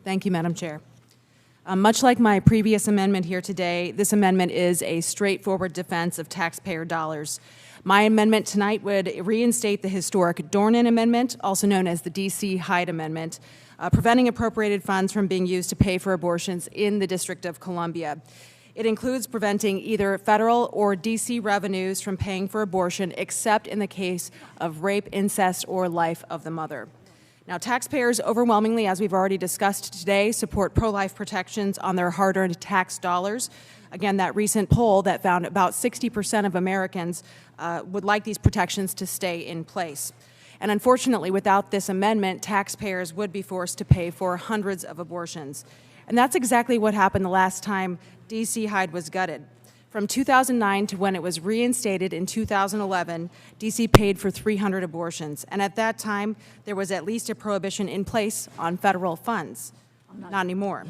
Thank you, Madam Chair. Much like my previous amendment here today, this amendment is a straightforward defense of taxpayer dollars. My amendment tonight would reinstate the historic Dornan Amendment, also known as the D.C. Hyde Amendment, preventing appropriated funds from being used to pay for abortions in the District of Columbia. It includes preventing either federal or D.C. revenues from paying for abortion, except in the case of rape, incest, or life of the mother. Now, taxpayers overwhelmingly, as we've already discussed today, support pro-life protections on their hard-earned tax dollars. Again, that recent poll that found about 60% of Americans would like these protections to stay in place. And unfortunately, without this amendment, taxpayers would be forced to pay for hundreds of abortions. And that's exactly what happened the last time D.C. Hyde was gutted. From 2009 to when it was reinstated in 2011, D.C. paid for 300 abortions. And at that time, there was at least a prohibition in place on federal funds. Not anymore.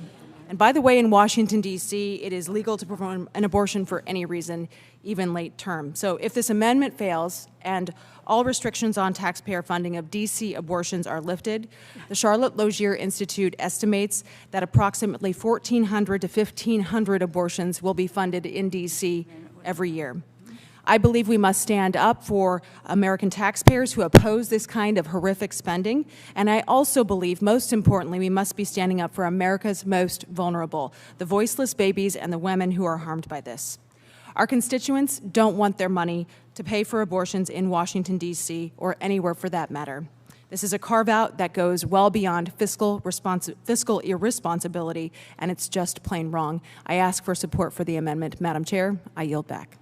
And by the way, in Washington, D.C., it is legal to perform an abortion for any reason, even late term. So if this amendment fails and all restrictions on taxpayer funding of D.C. abortions are lifted, the Charlotte Lozier Institute estimates that approximately 1,400 to 1,500 abortions will be funded in D.C. every year. I believe we must stand up for American taxpayers who oppose this kind of horrific spending, and I also believe, most importantly, we must be standing up for America's most vulnerable, the voiceless babies and the women who are harmed by this. Our constituents don't want their money to pay for abortions in Washington, D.C., or anywhere for that matter. This is a carve-out that goes well beyond fiscal irresponsibility, and it's just plain wrong. I ask for support for the amendment. Madam Chair, I yield back.